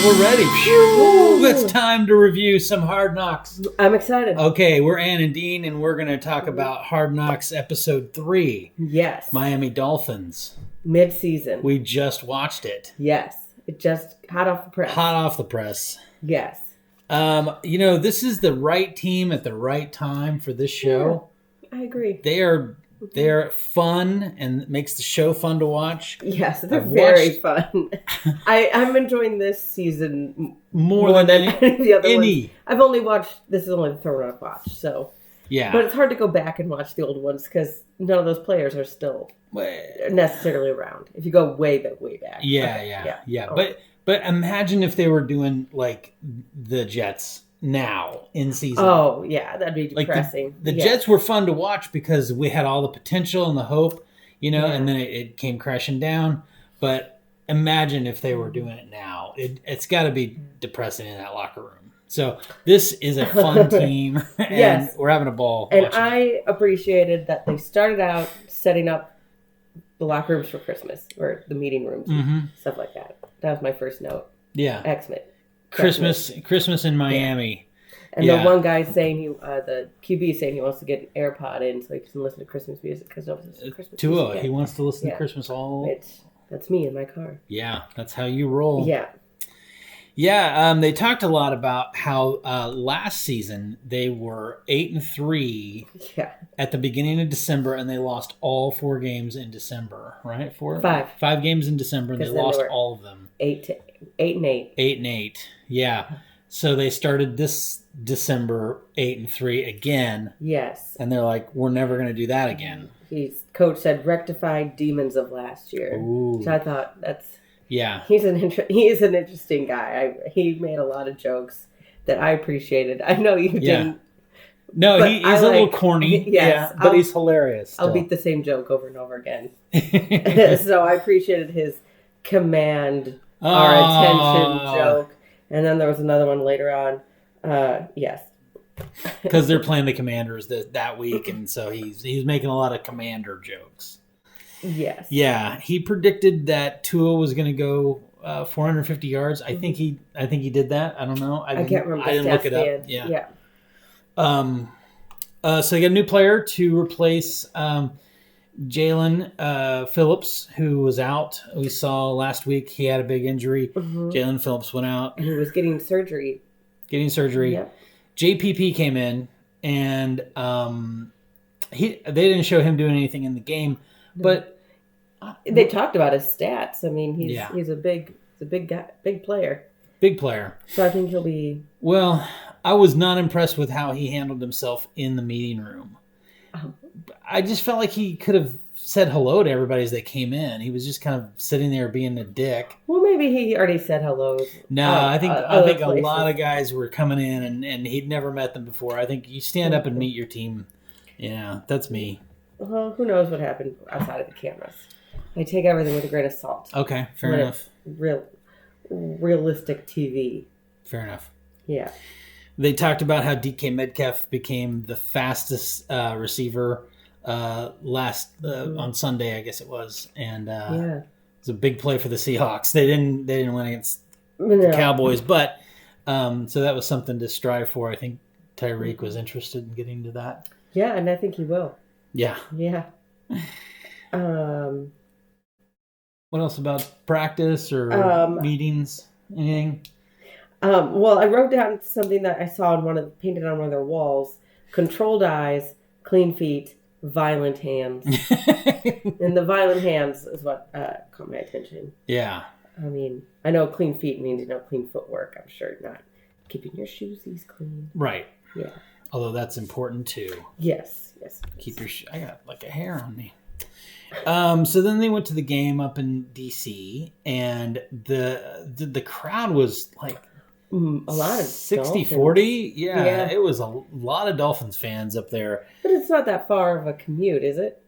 we're ready. Ooh, it's time to review some Hard Knocks. I'm excited. Okay, we're Ann and Dean, and we're going to talk about Hard Knocks Episode 3. Yes. Miami Dolphins. Mid-season. We just watched it. Yes. It just hot off the press. Hot off the press. Yes. This is the right team at the right time for this show. Yeah, I agree. They're fun and makes the show fun to watch. Yes, they're very fun. I'm enjoying this season more than any of the other ones. I've only watched, this is only the third one I've watched, so. Yeah. But it's hard to go back and watch the old ones because none of those players are still necessarily around. If you go way back. Yeah. But imagine if they were doing like the Jets now in season. Oh, yeah, that'd be depressing. Like the Jets were fun to watch because we had all the potential and the hope, and then it came crashing down. But imagine if they were doing it now. It's got to be depressing in that locker room. So this is a fun team, and we're having a ball. And I appreciated that they started out setting up the locker rooms for Christmas, or the meeting rooms, stuff like that. That was my first note. Yeah. Xmas. Christmas in Miami. And the one guy saying the QB saying he wants to get an AirPod in so he can listen to Christmas music because it's Christmas Tua, music. he wants to listen to Christmas all. That's me in my car. Yeah, that's how you roll. Yeah. Yeah, they talked a lot about how last season they were 8-3 at the beginning of December, and they lost all 4 games in December, right? 5 games in December, and they lost all of them. 8 and 8. 8 and 8. Yeah. So they started this December 8-3 again. Yes. And they're like, we're never going to do that again. Coach said rectified demons of last year. Ooh. So I thought that's. Yeah, he is an interesting guy. He made a lot of jokes that I appreciaed. I know you didn't. No, he's a little corny. Yes, but he's hilarious. Still. I'll beat the same joke over and over again. So I appreciated his command our attention joke, and then there was another one later on. Yes, because they're playing the Commanders that week, and so he's making a lot of Commander jokes. Yes. Yeah, he predicted that Tua was going to go 450 yards. I think he did that. I don't know. I can't remember. I didn't look it up. Yeah. So they got a new player to replace Jalen Phillips, who was out. We saw last week he had a big injury. Jalen Phillips went out. And he was getting surgery. Yep. JPP came in, and they didn't show him doing anything in the game. But they talked about his stats. I mean, he's a big guy, big player. Big player. So I think he'll be. Well, I was not impressed with how he handled himself in the meeting room. I just felt like he could have said hello to everybody as they came in. He was just kind of sitting there being a dick. Well, maybe he already said hello. No, I think a lot of guys were coming in and he'd never met them before. I think you stand up and meet your team. Yeah, that's me. Well, who knows what happened outside of the cameras. I take everything with a grain of salt. Okay, fair enough. Realistic TV. Fair enough. Yeah. They talked about how DK Metcalf became the fastest receiver on Sunday, I guess it was, and it was a big play for the Seahawks. They didn't win against the Cowboys, but so that was something to strive for. I think Tyreek was interested in getting to that. Yeah, and I think he will. Yeah. Yeah. What else about practice or meetings? Anything? Well, I wrote down something that I saw painted on one of their walls: controlled eyes, clean feet, violent hands. And the violent hands is what caught my attention. Yeah. I mean, I know clean feet means clean footwork. I'm sure not keeping your shoesies clean. Right. Yeah. Although that's important too. Yes. Keep your I got like a hair on me. So then they went to the game up in DC, and the crowd was like a lot of 60-40. Yeah, it was a lot of Dolphins fans up there. But it's not that far of a commute, is it?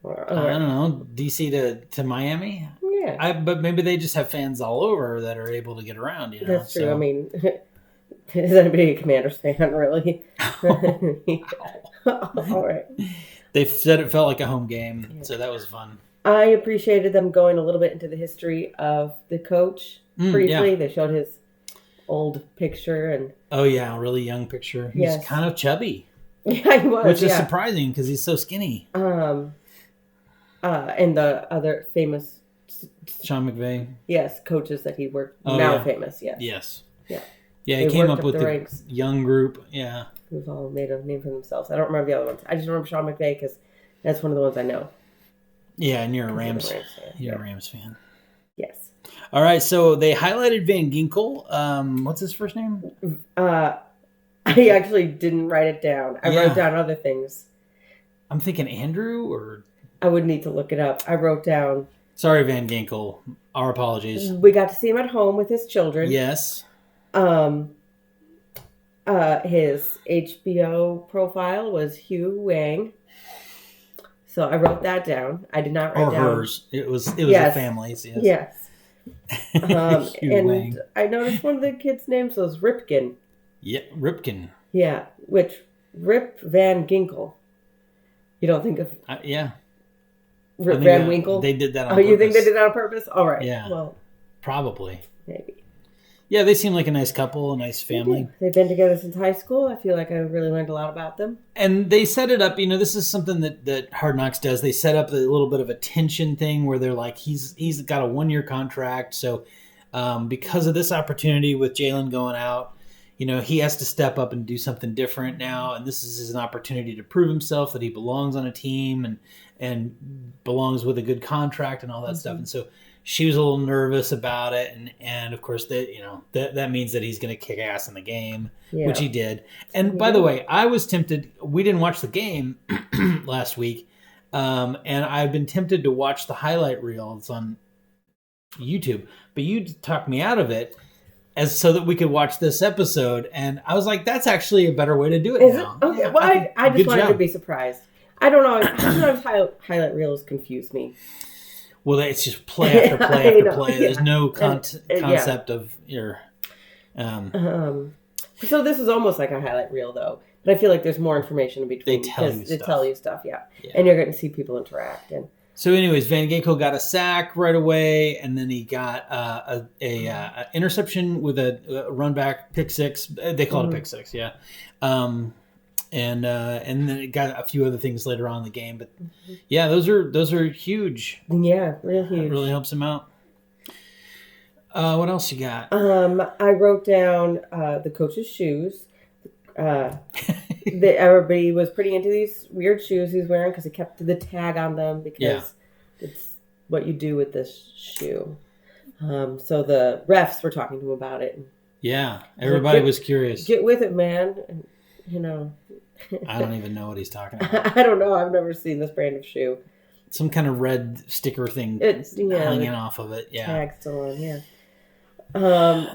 I don't know, DC to Miami. Yeah, but maybe they just have fans all over that are able to get around. That's true. So. I mean, is anybody a Commanders fan really? All right. They said it felt like a home game, so that was fun. I appreciated them going a little bit into the history of the coach briefly. They showed his old picture and oh yeah, a really young picture. He's kind of chubby. Yeah, he was, which is surprising because he's so skinny. And the other famous Sean McVay. Yes, coaches that he worked famous. Yes. Yes. Yeah. Yeah, he came up with the young group. Yeah. Who've all made a name for themselves. I don't remember the other ones. I just remember Sean McVay because that's one of the ones I know. Yeah, and you're a Rams fan. You're a Rams fan. Yes. All right, so they highlighted Van Ginkel. What's his first name? I actually didn't write it down. I wrote down other things. I'm thinking Andrew or... I would need to look it up. I wrote down... Sorry, Van Ginkel. Our apologies. We got to see him at home with his children. Yes. His HBO profile was Hugh Wang. So I wrote that down. I did not write down... Or hers. It was a family's. Yes. And Wang. I noticed one of the kids' names was Ripken. Yeah, Ripken. Yeah, which Rip Van Ginkel. You don't think of... Rip Van Winkle? They did that on purpose. Oh, you think they did that on purpose? All right. Yeah. Well, probably. Maybe. Yeah, they seem like a nice couple, a nice family. They've been together since high school. I feel like I really learned a lot about them. And they set it up, this is something that Hard Knocks does. They set up a little bit of a tension thing where they're like, he's got a 1-year contract. So because of this opportunity with Jalen going out, he has to step up and do something different now. And this is an opportunity to prove himself that he belongs on a team and belongs with a good contract and all that stuff. And so she was a little nervous about it. And of course, that means that he's going to kick ass in the game, which he did. And by the way, I was tempted. We didn't watch the game last week. And I've been tempted to watch the highlight reels on YouTube. But you talked me out of it. So that we could watch this episode, and I was like, "That's actually a better way to do it." Is now. It? Okay. Yeah, well, I just wanted to be surprised. I don't know. Sometimes highlight reels confuse me. Well, it's just play after play after play. There's no concept of your. So this is almost like a highlight reel, though. But I feel like there's more information in between. They tell you stuff, yeah. And you're going to see people interact and. So, anyways, Van Ginkel got a sack right away, and then he got a interception with a run back pick six. They call it a pick six, yeah. And then it got a few other things later on in the game, but yeah, those are huge. Yeah, real huge. It really helps him out. What else you got? I wrote down the coach's shoes. Everybody was pretty into these weird shoes he's wearing because he kept the tag on them because it's what you do with this shoe. So the refs were talking to him about it. Yeah, everybody was curious. Get with it, man. And, I don't even know what he's talking about. I don't know. I've never seen this brand of shoe. Some kind of red sticker thing hanging off of it. Yeah, tag still on. Yeah.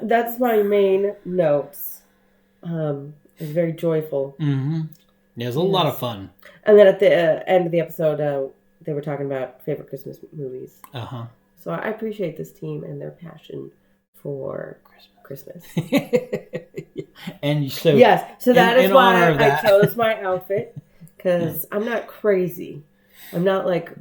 That's my main notes. It was very joyful. Mm-hmm. Yeah, it was a lot of fun. And then at the end of the episode, they were talking about favorite Christmas movies. Uh-huh. So I appreciate this team and their passion for Christmas. And so yes, so that is why I chose my outfit because I'm not crazy. I'm not like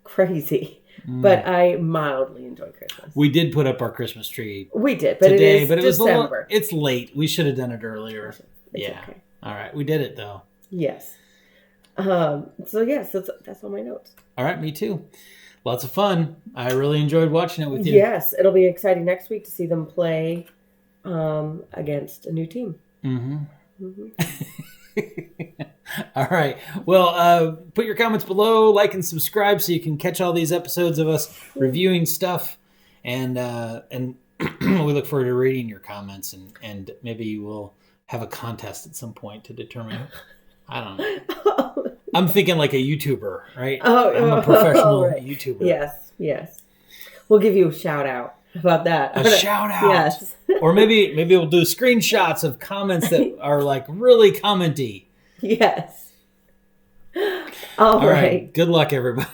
crazy. But I mildly enjoy Christmas. We did put up our Christmas tree. We did, but today, it is but it was December. It's late. We should have done it earlier. It's okay. All right. We did it though. Yes. So that's all my notes. All right. Me too. Lots of fun. I really enjoyed watching it with you. Yes. It'll be exciting next week to see them play against a new team. Mm-hmm. All right. Well, put your comments below, like and subscribe so you can catch all these episodes of us reviewing stuff. And we look forward to reading your comments and maybe we'll have a contest at some point to determine. I don't know. I'm thinking like a YouTuber, right? I'm a professional YouTuber. Yes. We'll give you a shout out. How about that? A shout out. Yes. Or maybe we'll do screenshots of comments that are like really commenty. Yes. All right. Good luck, everybody.